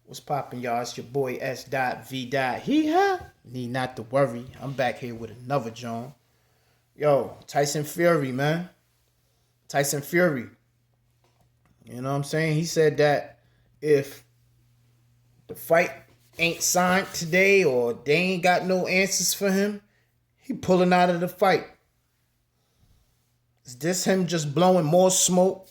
What's poppin', y'all? It's your boy S.V. Hee-ha! Need not to worry. I'm back here with another John. Yo, Tyson Fury, man. Tyson Fury. You know what I'm saying? He said that if the fight ain't signed today or they ain't got no answers for him, he pulling out of the fight. Is this him just blowing more smoke?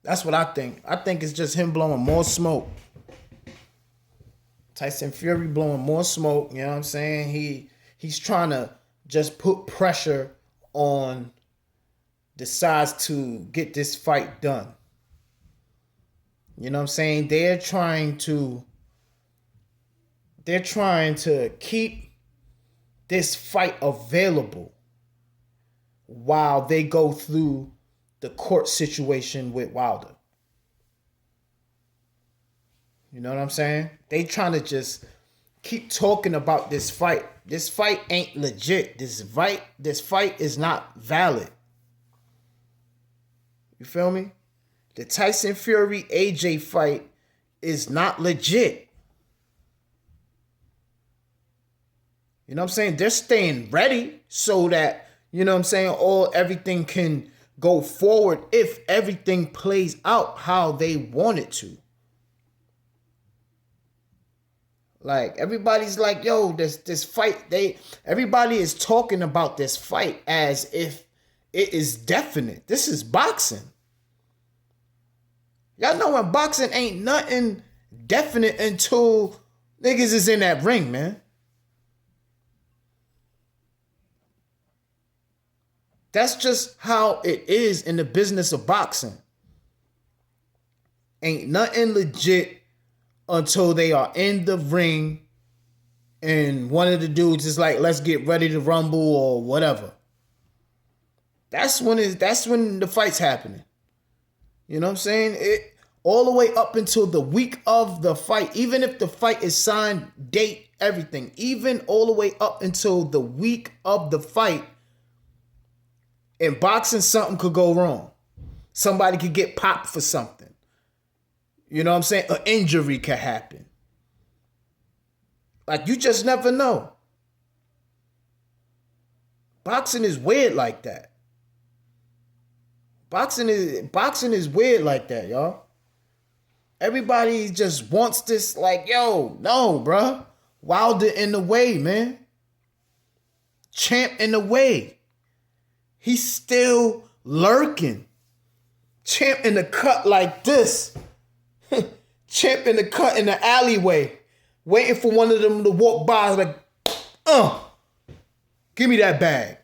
That's what I think. I think it's just him blowing more smoke. Tyson Fury blowing more smoke, you know what I'm saying? He's trying to just put pressure on the sides to get this fight done. You know what I'm saying? They're trying to keep this fight available while they go through the court situation with Wilder. You know what I'm saying? They trying to just keep talking about this fight. This fight ain't legit. This fight is not valid. You feel me? The Tyson Fury AJ fight is not legit. You know what I'm saying? They're staying ready so that, you know what I'm saying, everything can go forward if everything plays out how they want it to. Like, everybody's like, yo, this fight, everybody is talking about this fight as if it is definite. This is boxing. Y'all know when boxing ain't nothing definite until niggas is in that ring, man. That's just how it is in the business of boxing. Ain't nothing legit until they are in the ring and one of the dudes is like, let's get ready to rumble or whatever. That's when the fight's happening. You know what I'm saying? It all the way up until the week of the fight, even if the fight is signed, date, everything, even all the way up until the week of the fight. In boxing, something could go wrong. Somebody could get popped for something. You know what I'm saying? An injury could happen. Like, you just never know. Boxing is weird like that. Boxing is weird like that, y'all. Everybody just wants this, like, yo, no, bruh. Wilder in the way, man. Champ in the way. He's still lurking. Champ in the cut like this. Champ in the cut in the alleyway. Waiting for one of them to walk by like, give me that bag.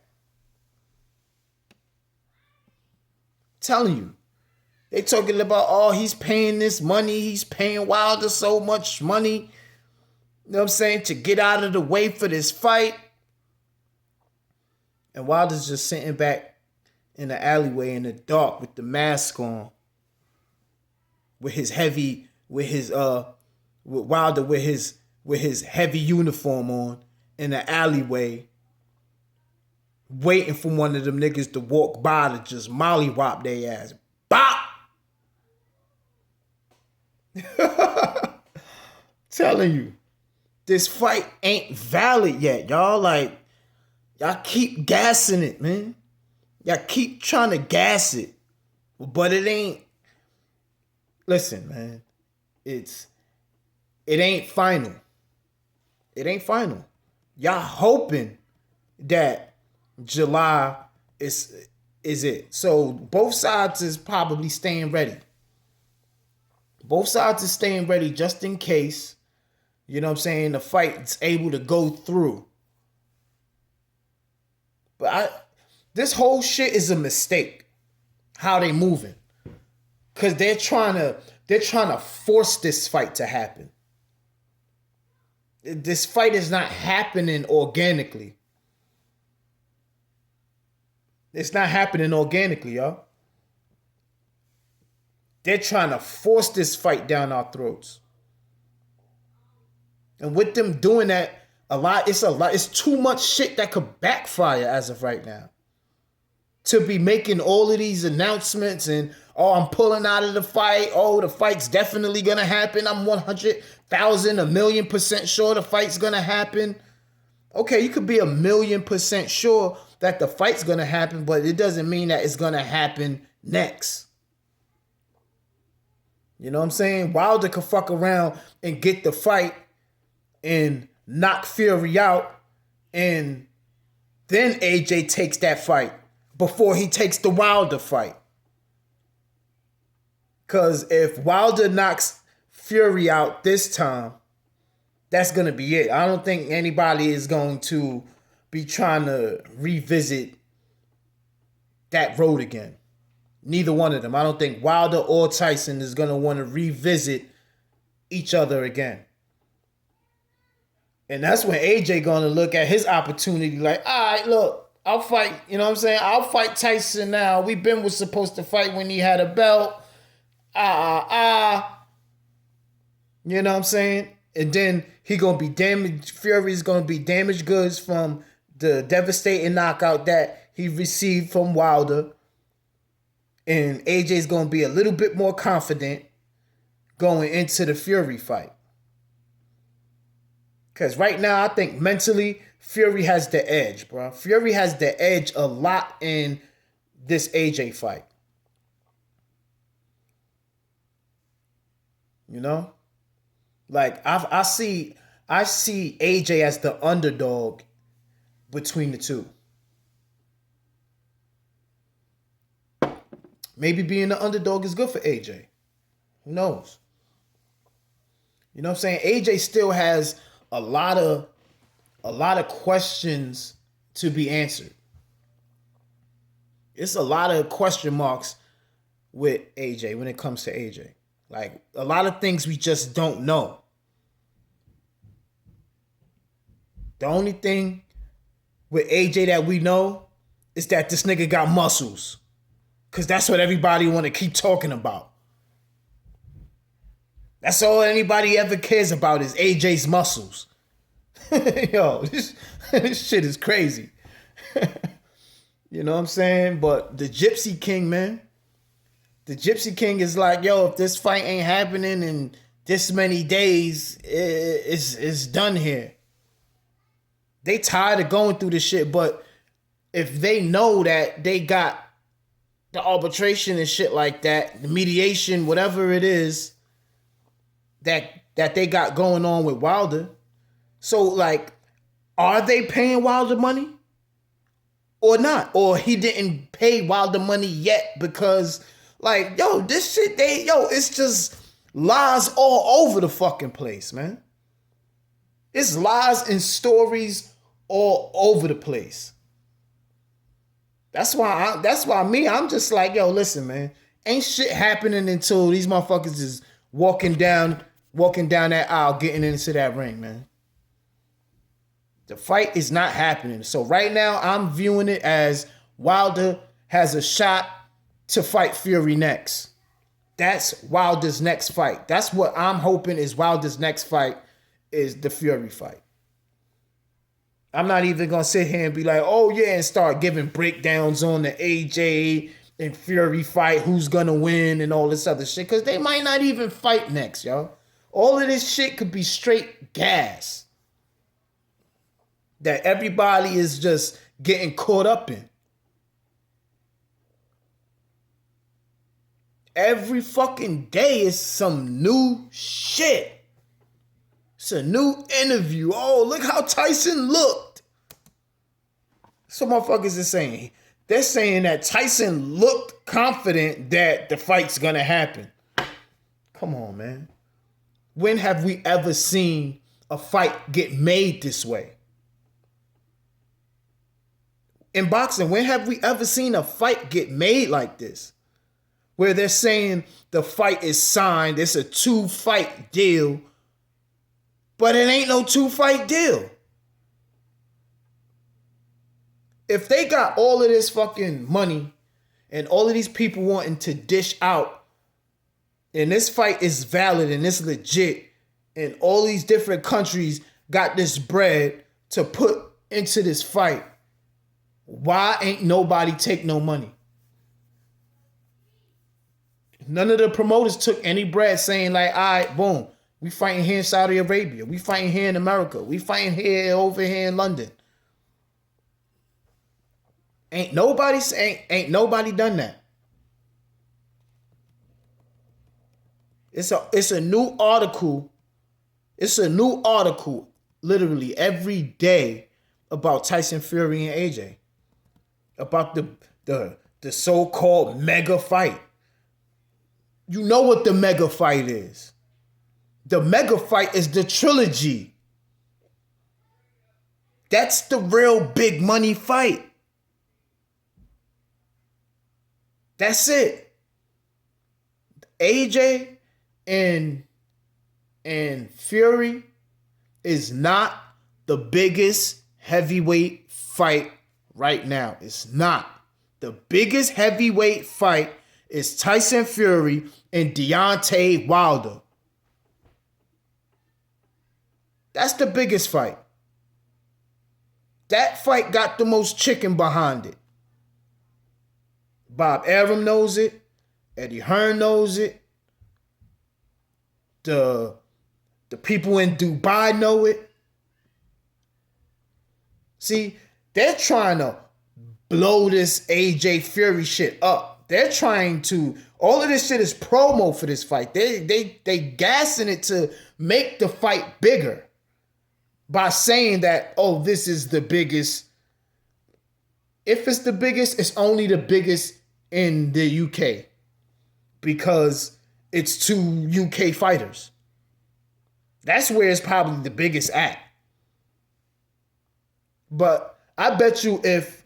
Telling you. They talking about, he's paying this money. He's paying Wilder so much money. You know what I'm saying? To get out of the way for this fight. And Wilder's just sitting back in the alleyway in the dark with the mask on. With Wilder with his heavy uniform on in the alleyway. Waiting for one of them niggas to walk by to just mollywop their ass. Bop! Telling you. This fight ain't valid yet, y'all. Like, y'all keep gassing it, man. Y'all keep trying to gas it. But it ain't. Listen, man. It ain't final. It ain't final. Y'all hoping that July is it. So both sides is probably staying ready. Both sides is staying ready just in case, you know what I'm saying, the fight's able to go through. But this whole shit is a mistake. How they moving. Cause they're trying to force this fight to happen. This fight is not happening organically. It's not happening organically, y'all. They're trying to force this fight down our throats. And with them doing that, it's too much shit that could backfire as of right now. to be making all of these announcements and, oh, I'm pulling out of the fight. Oh, the fight's definitely going to happen. I'm 100,000, 1,000,000% sure the fight's going to happen. Okay, you could be 1,000,000% sure that the fight's going to happen, but it doesn't mean that it's going to happen next. You know what I'm saying? Wilder could fuck around and get the fight and knock Fury out, and then AJ takes that fight before he takes the Wilder fight. Because if Wilder knocks Fury out this time, that's going to be it. I don't think anybody is going to be trying to revisit that road again. Neither one of them. I don't think Wilder or Tyson is going to want to revisit each other again. And that's when AJ going to look at his opportunity like, all right, look, I'll fight. You know what I'm saying? I'll fight Tyson now. Was supposed to fight when he had a belt. You know what I'm saying? And then he going to be damaged. Fury's going to be damaged goods from the devastating knockout that he received from Wilder. And AJ's going to be a little bit more confident going into the Fury fight. Because right now, I think mentally, Fury has the edge, bro. Fury has the edge a lot in this AJ fight. You know? Like, I see AJ as the underdog between the two. Maybe being the underdog is good for AJ. Who knows? You know what I'm saying? AJ still has a lot of questions to be answered. It's a lot of question marks with AJ when it comes to AJ. Like, a lot of things we just don't know. The only thing with AJ that we know is that this nigga got muscles. Because that's what everybody want to keep talking about. That's all anybody ever cares about is AJ's muscles. Yo, this shit is crazy. You know what I'm saying? But the Gypsy King, man. The Gypsy King is like, yo, if this fight ain't happening in this many days, it's done here. They tired of going through this shit, but if they know that they got the arbitration and shit like that, the mediation, whatever it is that they got going on with Wilder. So, like, are they paying Wilder money or not? Or he didn't pay Wilder money yet because, like, yo, this shit, it's just lies all over the fucking place, man. It's lies and stories all over the place. That's why I'm just like, yo, listen, man. Ain't shit happening until these motherfuckers is walking down that aisle, getting into that ring, man. The fight is not happening. So right now, I'm viewing it as Wilder has a shot to fight Fury next. That's Wilder's next fight. That's what I'm hoping is Wilder's next fight is the Fury fight. I'm not even going to sit here and be like, oh, yeah, and start giving breakdowns on the AJ and Fury fight, who's going to win and all this other shit, because they might not even fight next, yo. All of this shit could be straight gas that everybody is just getting caught up in. Every fucking day is some new shit. It's a new interview. Oh, look how Tyson looked. Some motherfuckers are saying. They're saying that Tyson looked confident that the fight's gonna happen. Come on, man. When have we ever seen a fight get made this way? In boxing, when have we ever seen a fight get made like this? Where they're saying the fight is signed, it's a 2-fight deal, but it ain't no 2-fight deal. If they got all of this fucking money and all of these people wanting to dish out, and this fight is valid and it's legit, and all these different countries got this bread to put into this fight, Why ain't nobody take no money? None of the promoters took any bread saying like, all right, boom, we fighting here in Saudi Arabia. We fighting here in America. We fighting here over here in London. Ain't nobody done that. It's a new article. It's a new article literally every day about Tyson Fury and AJ. About the so-called mega fight. You know what the mega fight is. The mega fight is the trilogy. That's the real big money fight. That's it. AJ and Fury is not the biggest heavyweight fight right now. It's not. The biggest heavyweight fight is Tyson Fury and Deontay Wilder. That's the biggest fight. That fight got the most chicken behind it. Bob Arum knows it. Eddie Hearn knows it. The people in Dubai know it. See, they're trying to blow this AJ Fury shit up. They're trying to, all of this shit is promo for this fight. They gassing it to make the fight bigger by saying that, oh, this is the biggest. If it's the biggest, it's only the biggest in the UK because it's two UK fighters. That's where it's probably the biggest at. But I bet you if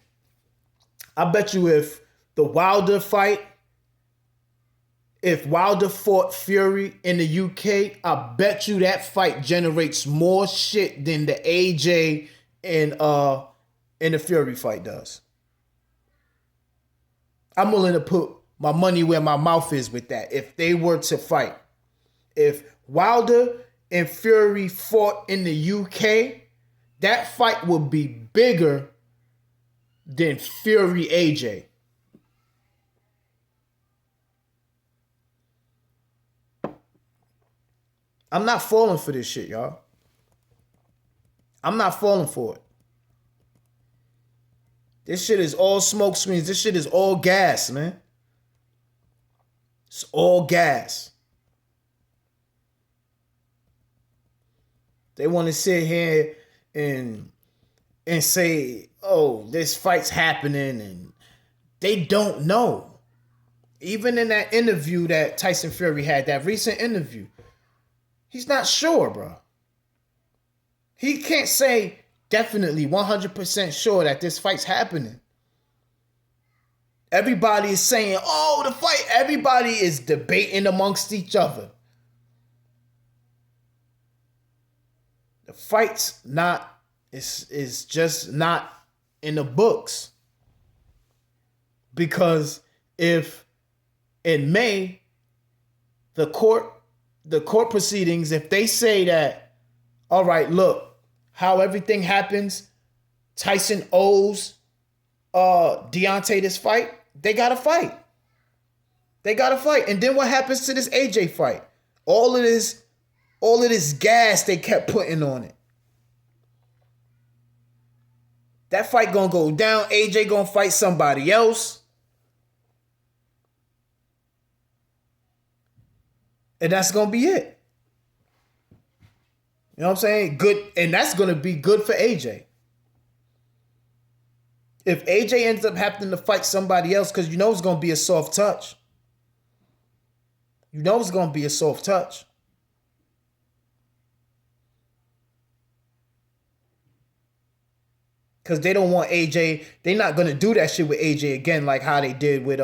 the Wilder fight, if Wilder fought Fury in the UK, I bet you that fight generates more shit than the AJ and the Fury fight does. I'm willing to put my money where my mouth is with that. If they were to fight, if Wilder and Fury fought in the UK, that fight would be bigger than Fury AJ. I'm not falling for this shit, y'all. I'm not falling for it. This shit is all smoke screens. This shit is all gas, man. It's all gas. They want to sit here and say, oh, this fight's happening, and they don't know. Even in that interview that Tyson Fury had, that recent interview, he's not sure, bro. He can't say definitely 100% sure that this fight's happening. Everybody is saying, oh, the fight. Everybody is debating amongst each other. The fight's not, is just not in the books. Because if in May, the court proceedings, if they say that, all right, look, how everything happens, Tyson owes Deontay this fight, they gotta fight. They gotta fight. And then what happens to this AJ fight? All of this gas they kept putting on it. That fight gonna go down. AJ gonna fight somebody else. And that's gonna be it. You know what I'm saying? Good, and that's gonna be good for AJ. If AJ ends up having to fight somebody else, because you know it's gonna be a soft touch. You know it's gonna be a soft touch. Because they don't want AJ, they're not gonna do that shit with AJ again, like how they did with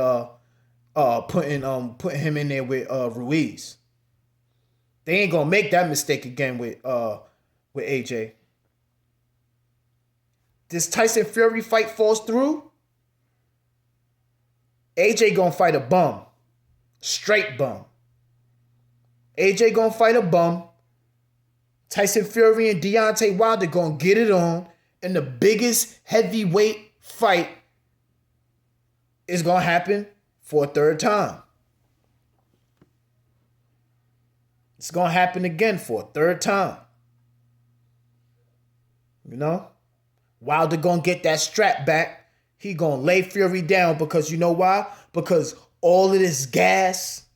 putting him in there with Ruiz. They ain't gonna make that mistake again with AJ. This Tyson Fury fight falls through, AJ gonna fight a bum. Straight bum. AJ gonna fight a bum. Tyson Fury and Deontay Wilder gonna get it on in the biggest heavyweight fight is going to happen for a third time. It's going to happen again for a third time. You know? Wilder going to get that strap back. He going to lay Fury down because you know why? Because all of this gas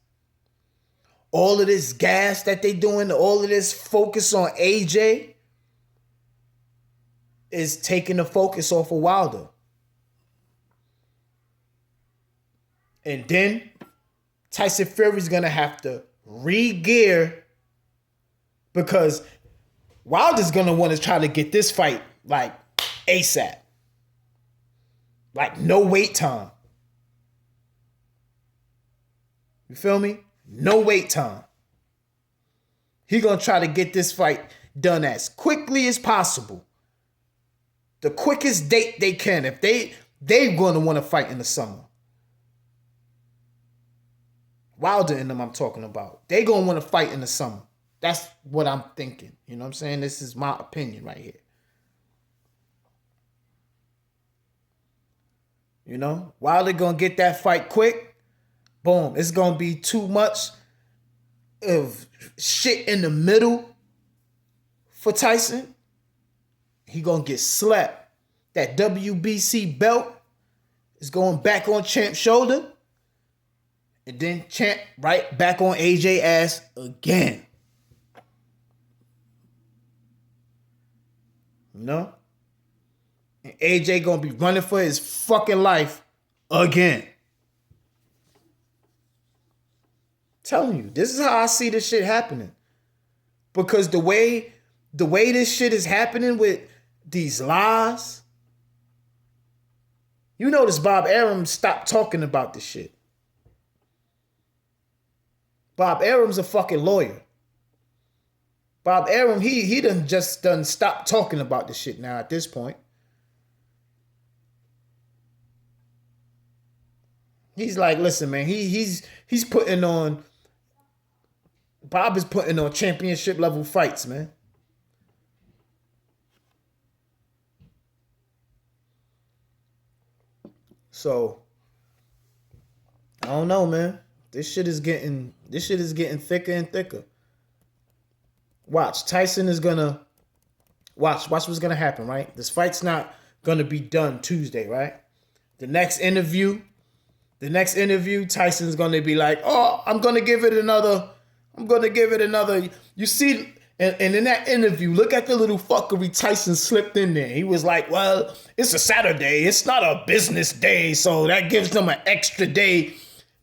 that they doing, all of this focus on AJ is taking the focus off of Wilder. And then Tyson Fury's going to have to re-gear because Wilder's going to want to try to get this fight like ASAP. Like no wait time. You feel me? No wait time. He going to try to get this fight done as quickly as possible. The quickest date they can. If they're going to want to fight in the summer. Wilder and them I'm talking about. They going to want to fight in the summer. That's what I'm thinking. You know what I'm saying? This is my opinion right here. You know? Wilder going to get that fight quick. Boom. It's going to be too much of shit in the middle for Tyson. He going to get slapped. That WBC belt is going back on Champ's shoulder. And then Champ right back on AJ ass again. You know? And AJ gonna be running for his fucking life again. Telling you, this is how I see this shit happening. Because the way this shit is happening with these lies, you notice Bob Arum stopped talking about this shit. Bob Arum's a fucking lawyer. Bob Arum, he done stopped talking about this shit now at this point. He's like, listen, man, he's putting on, Bob is putting on championship level fights, man. So, I don't know, man. This shit is getting thicker and thicker. Watch, Tyson is gonna watch what's gonna happen, right? This fight's not gonna be done Tuesday, right? The next interview, Tyson's gonna be like, oh, I'm gonna give it another. You see, and in that interview, look at the little fuckery Tyson slipped in there. He was like, well, it's a Saturday, it's not a business day, so that gives them an extra day.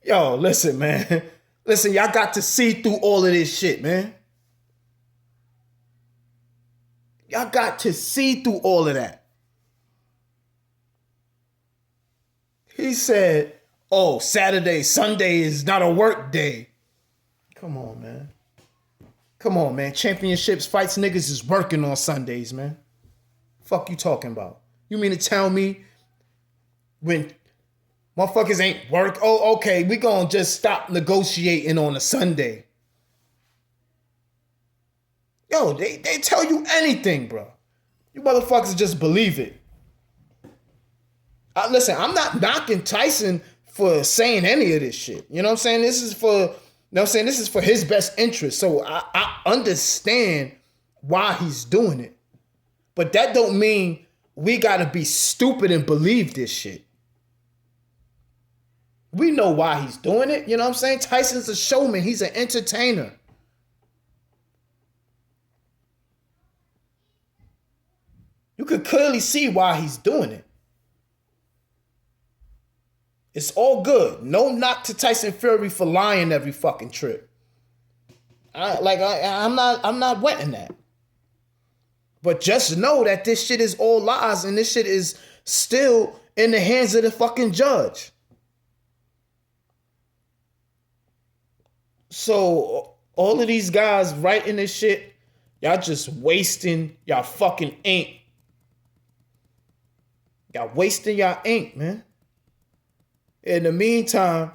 Yo, listen, man. Listen, y'all got to see through all of this shit, man. Y'all got to see through all of that. He said, oh, Sunday is not a work day. Come on, man. Championships, fights, niggas is working on Sundays, man. Fuck you talking about? You mean to tell me when motherfuckers ain't work? Oh, okay, we gonna just stop negotiating on a Sunday. Yo, they tell you anything, bro. You motherfuckers just believe it. Listen, I'm not knocking Tyson for saying any of this shit. You know what I'm saying? This is for his best interest. So I understand why he's doing it. But that don't mean we gotta be stupid and believe this shit. We know why he's doing it. You know what I'm saying? Tyson's a showman. He's an entertainer. You could clearly see why he's doing it. It's all good. No knock to Tyson Fury for lying every fucking trip. I'm not wetting that. But just know that this shit is all lies and this shit is still in the hands of the fucking judge. So all of these guys writing this shit, y'all just wasting y'all fucking ink. Y'all wasting y'all ink, man. In the meantime,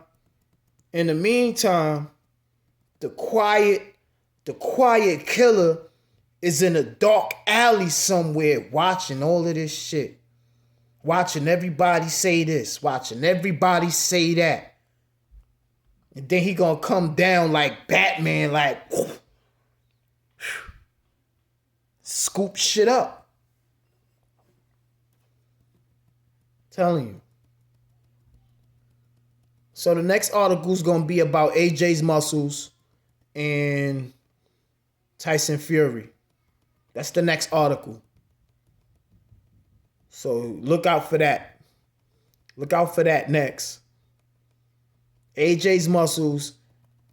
the quiet killer is in a dark alley somewhere watching all of this shit. Watching everybody say this, watching everybody say that. And then he gonna come down like Batman, like scoop shit up. Telling you. So the next article is gonna be about AJ's muscles and Tyson Fury. That's the next article. So look out for that. Look out for that next. AJ's muscles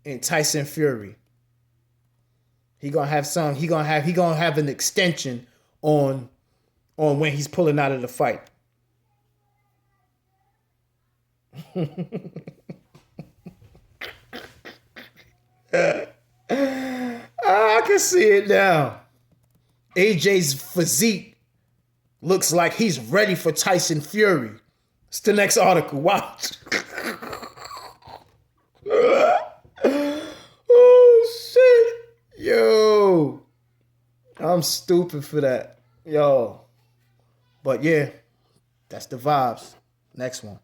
and Tyson Fury. He gonna have an extension on when he's pulling out of the fight. I can see it now. AJ's physique looks like he's ready for Tyson Fury. It's the next article. Watch. Oh, shit. Yo. I'm stupid for that. Yo. But yeah, that's the vibes. Next one.